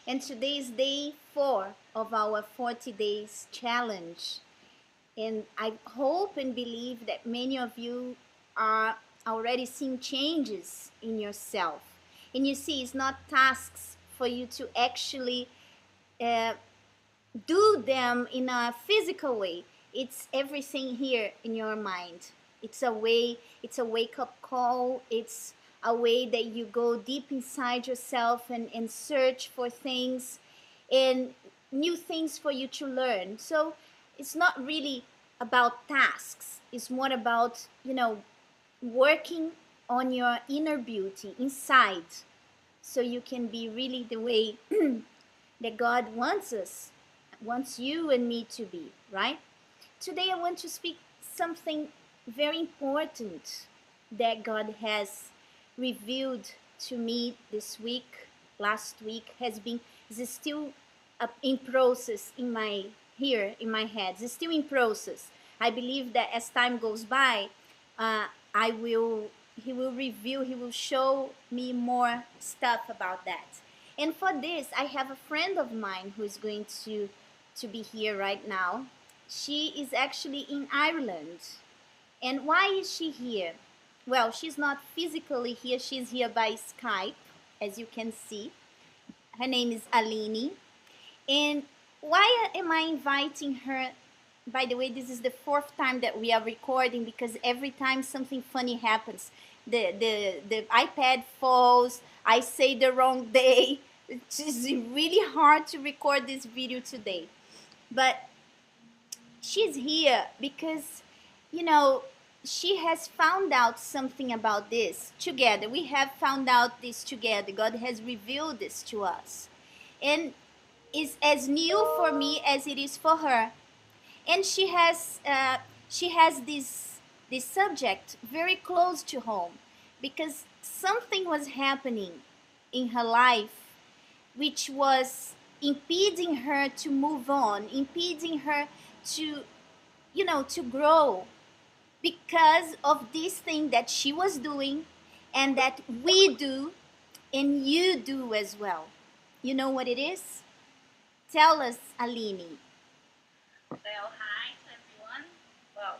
And today is day 4 of our 40 days challenge. And I hope and believe that many of you are already seeing changes in yourself. And you see, it's not tasks for you to actually uh, do them in a physical way. It's everything here in your mind. It's a way, it's a wake up call. It's a way that you go deep inside yourself and search for things and new things for you to learn. So it's not really about tasks. It's more about, working on your inner beauty inside so you can be really the way that God wants us, wants you and me to be, right? Today I want to speak something very important that God has revealed to me this week, last week, is still in process in my here in my head. It's still in process. I believe that as time goes by, I will he will reveal, he will show me more stuff about that. And for this, I have a friend of mine who is going to be here right now. She is actually in Ireland. And why is she here? Well, she's not physically here, she's here by Skype, as you can see. Her name is Aline. And why am I inviting her? By the way, this is the 4th time that we are recording because every time something funny happens, the iPad falls, I say the wrong day. It's really hard to record this video today. But she's here because, you know, she has found out something about this together. We have found out this together. God has revealed this to us. And is as new for me as it is for her. And she has this subject very close to home because something was happening in her life which was impeding her to move on, impeding her to, to grow because of this thing that she was doing and that we do and you do as well. You know what it is? Tell us, Aline. Well, hi to everyone. Well,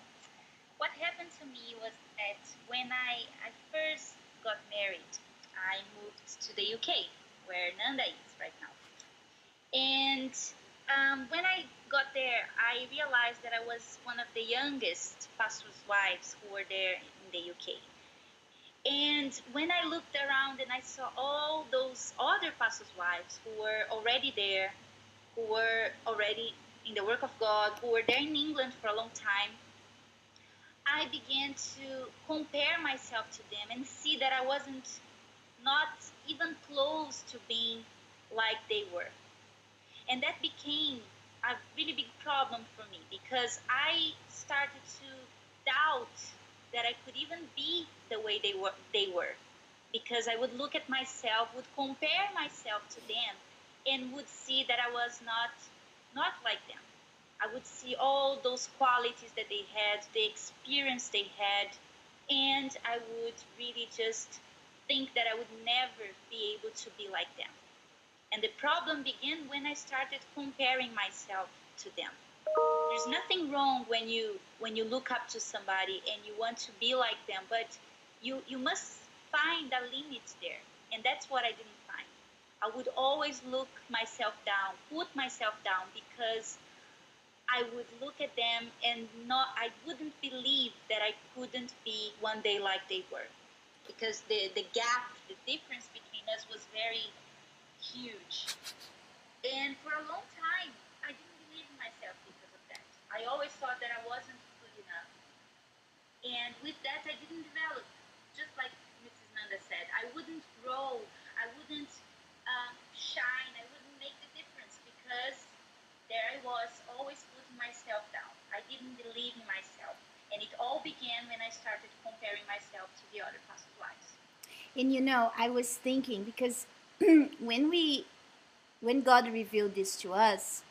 what happened to me was that when I first got married, I moved to the UK, where Nanda is right now. And when I got there, I realized that I was one of the youngest pastors' wives who were there in the UK. And when I looked around and I saw all those other pastors' wives who were already there, who were already in the work of God, who were there in England for a long time, I began to compare myself to them and see that I wasn't not even close to being like they were. And that became a really big problem for me because I started to doubt that I could even be the way they were. Because I would look at myself, would compare myself to them, and would see that I was not like them. I would see all those qualities that they had, the experience they had, and I would really just think that I would never be able to be like them. And the problem began when I started comparing myself to them. There's nothing wrong when you look up to somebody and you want to be like them, but you must find a limit there. And that's what I didn't find. I would always look myself down, put myself down, because I would look at them and I wouldn't believe that I couldn't be one day like they were. Because the gap, the difference between us was very huge. And for a long time, I didn't believe in myself because of that. I always thought that I wasn't good enough. And with that, I didn't develop. Just like Mrs. Nanda said, I wouldn't grow. I wouldn't shine. I wouldn't make the difference because there I was, always putting myself down. I didn't believe in myself. And it all began when I started comparing myself to the other pastors' wives. And I was thinking because when God revealed this to us,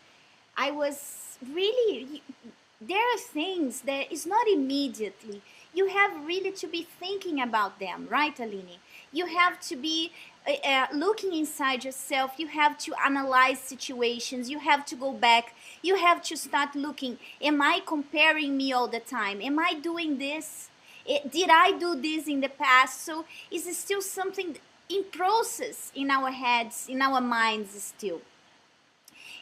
I was really, there are things that is not immediately. You have really to be thinking about them, right, Aline? You have to be looking inside yourself, you have to analyze situations, you have to go back, you have to start looking, am I comparing me all the time, am I doing this, did I do this in the past? So is it still something in process in our heads, in our minds still?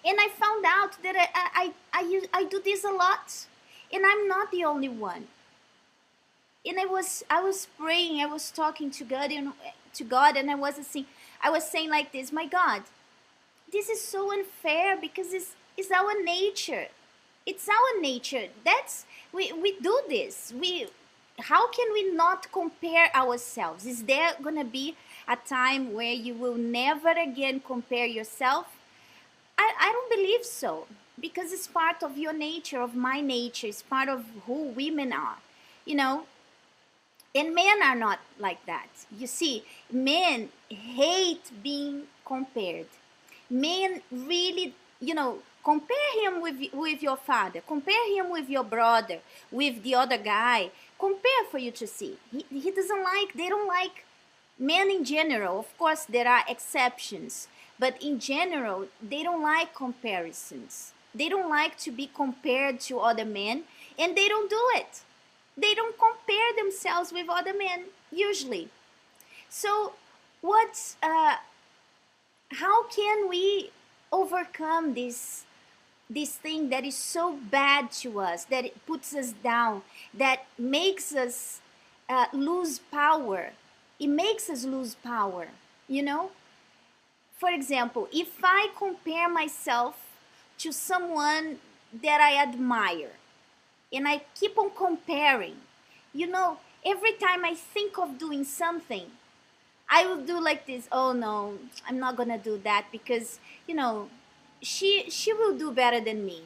And I found out that I do this a lot, and I'm not the only one. And I was praying, I was talking to God, and I was saying like this, my God, this is so unfair, because it's our nature. It's our nature. That's we do this. How can we not compare ourselves? Is there gonna be a time where you will never again compare yourself? I don't believe so, because it's part of your nature, of my nature. It's part of who women are, you know. And men are not like that. You see, men hate being compared. Men really, compare him with your father, compare him with your brother, with the other guy. Compare for you to see. He doesn't like, they don't like men in general. Of course, there are exceptions, but in general, they don't like comparisons. They don't like to be compared to other men, and they don't do it. They don't compare themselves with other men, usually. So, how can we overcome this thing that is so bad to us, that it puts us down, that makes us lose power? It makes us lose power, you know? For example, if I compare myself to someone that I admire, and I keep on comparing, every time I think of doing something, I will do like this. Oh no, I'm not gonna do that, because she will do better than me.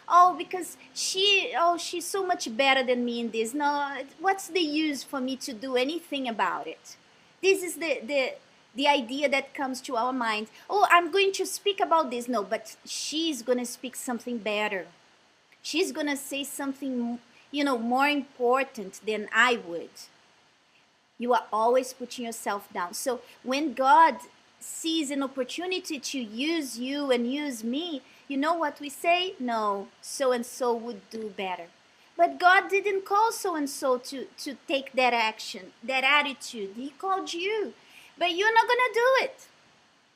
Oh, because she's so much better than me in this. No, what's the use for me to do anything about it? This is the idea that comes to our mind. Oh, I'm going to speak about this. No, but she's gonna speak something better. She's gonna say something, more important than I would. You are always putting yourself down. So when God sees an opportunity to use you and use me, you know what we say? No, so and so would do better. But God didn't call so and so to take that action, that attitude. He called you. But you're not gonna do it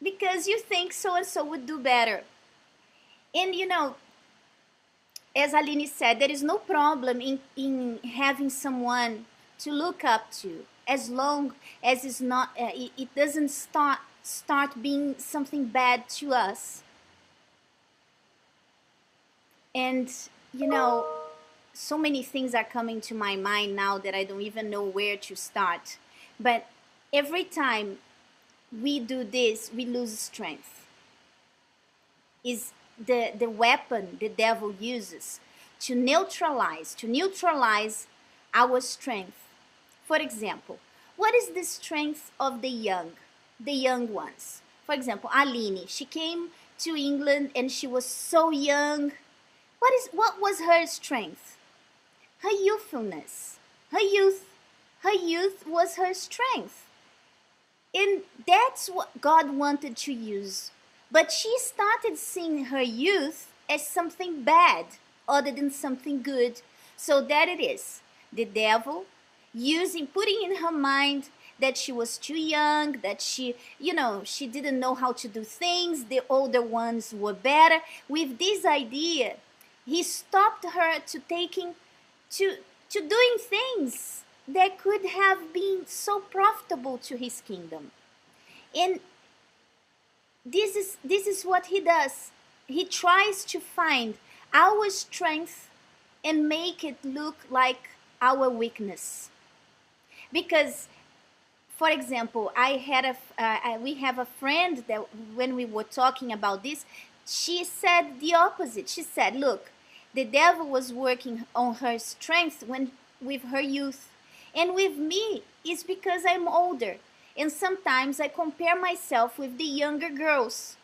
because you think so and so would do better. And as Aline said, there is no problem in having someone to look up to, as long as it's not, it doesn't start being something bad to us. And so many things are coming to my mind now that I don't even know where to start. But every time we do this, we lose strength. Is the weapon the devil uses to neutralize our strength. For example, what is the strength of the young ones? For example, Aline, she came to England and she was so young. What was her strength? Her youthfulness. Her youth was her strength. And that's what God wanted to use. But she started seeing her youth as something bad other than something good. So that it is. The devil putting in her mind that she was too young, that she didn't know how to do things, the older ones were better. With this idea, he stopped her to doing things that could have been so profitable to his kingdom. And this is what he does. He tries to find our strength and make it look like our weakness. Because, for example, we have a friend that when we were talking about this, she said the opposite. She said, look, the devil was working on her strength with her youth. And with me, it's because I'm older. And sometimes I compare myself with the younger girls.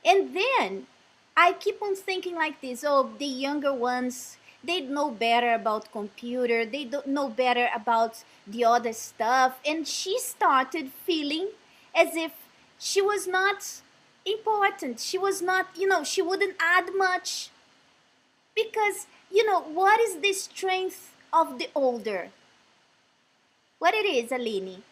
And then I keep on thinking like this, oh, the younger ones, they know better about computer, they don't know better about the other stuff. And she started feeling as if She was not important. She was not, she wouldn't add much. Because, what is the strength of the older? What it is, Aline?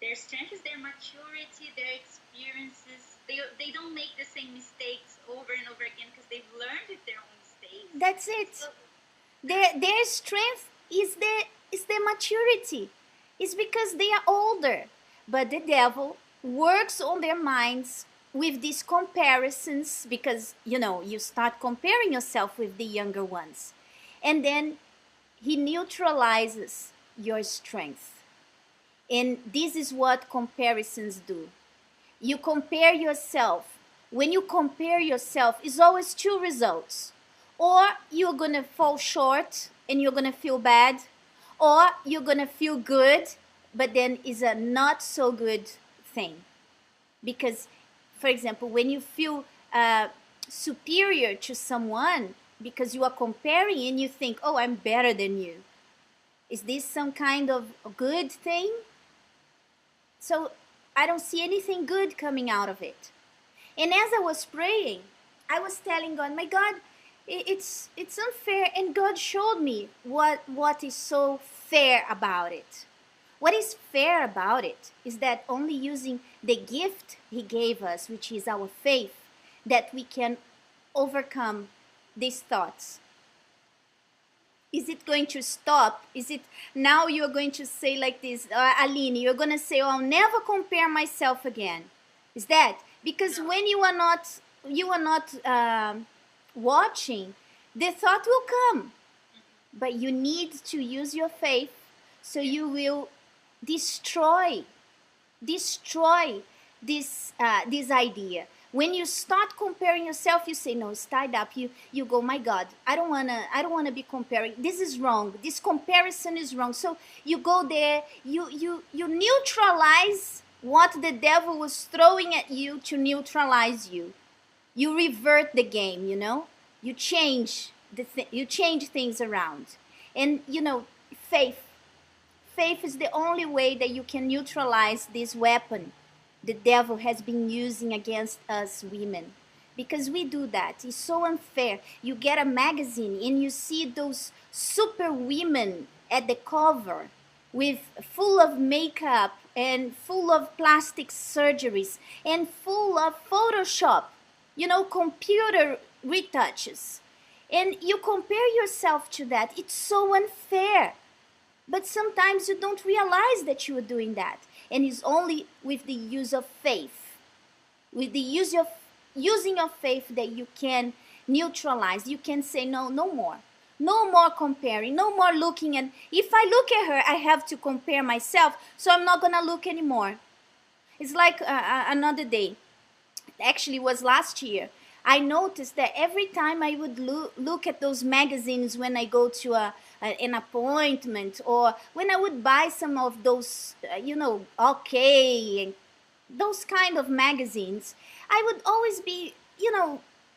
Their strength is their maturity, their experiences. They don't make the same mistakes over and over again because they've learned with their own mistakes. That's it. So, their strength is their maturity. It's because they are older. But the devil works on their minds with these comparisons because, you start comparing yourself with the younger ones. And then he neutralizes your strength. And this is what comparisons do. You compare yourself. When you compare yourself, it's always two results. Or you're going to fall short and you're going to feel bad. Or you're going to feel good, but then it's a not so good thing. Because, for example, when you feel superior to someone because you are comparing and you think, oh, I'm better than you. Is this some kind of good thing? So I don't see anything good coming out of it. And as I was praying, I was telling God, my God, it's unfair. And God showed me what is so fair about it. What is fair about it is that only using the gift he gave us, which is our faith, that we can overcome these thoughts. Is it going to stop? Is it now you're going to say like this, Aline, you're going to say, oh, I'll never compare myself again. Is that? Because when you are not watching, the thought will come. But you need to use your faith so you will destroy this idea. When you start comparing yourself, you say, no, it's tied up. You go, my God, I don't wanna be comparing. This is wrong. This comparison is wrong. So you go there, you neutralize what the devil was throwing at you to neutralize you. You revert the game, You change you change things around. And faith is the only way that you can neutralize this weapon the devil has been using against us women. Because we do that. It's so unfair. You get a magazine and you see those super women at the cover with full of makeup and full of plastic surgeries and full of Photoshop, computer retouches. And you compare yourself to that. It's so unfair. But sometimes you don't realize that you are doing that. And it's only with the use of faith, with the using of faith that you can neutralize. You can say, no more. No more comparing, no more looking. And if I look at her, I have to compare myself, so I'm not going to look anymore. It's like another day. Actually, it was last year. I noticed that every time I would look at those magazines when I go to an appointment, or when I would buy some of those, OK, and those kind of magazines, I would always be,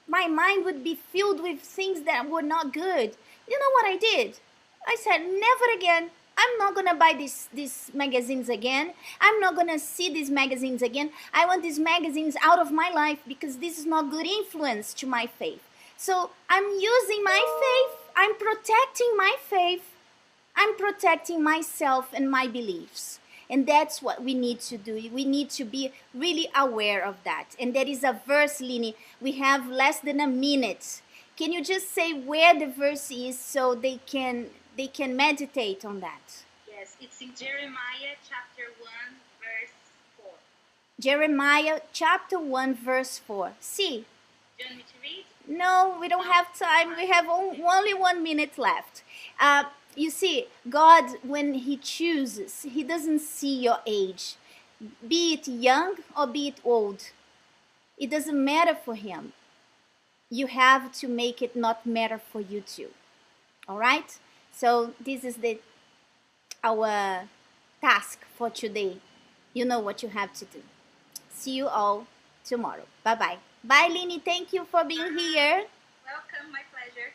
my mind would be filled with things that were not good. You know what I did? I said, never again. I'm not going to buy these magazines again. I'm not going to see these magazines again. I want these magazines out of my life because this is not good influence to my faith. So I'm using my faith. I'm protecting my faith. I'm protecting myself and my beliefs. And that's what we need to do. We need to be really aware of that. And there is a verse, Lini. We have less than a minute. Can you just say where the verse is so they can meditate on that? Yes, it's in Jeremiah chapter 1, verse 4. Jeremiah chapter 1, verse 4. See? Do you want me to read? No, we don't have time. We have only 1 minute left. You see, God, when he chooses, he doesn't see your age. Be it young or be it old. It doesn't matter for him. You have to make it not matter for you too. All right? So this is our task for today. You know what you have to do. See you all tomorrow. Bye-bye. Bye, Lini. Thank you for being here. Welcome. My pleasure.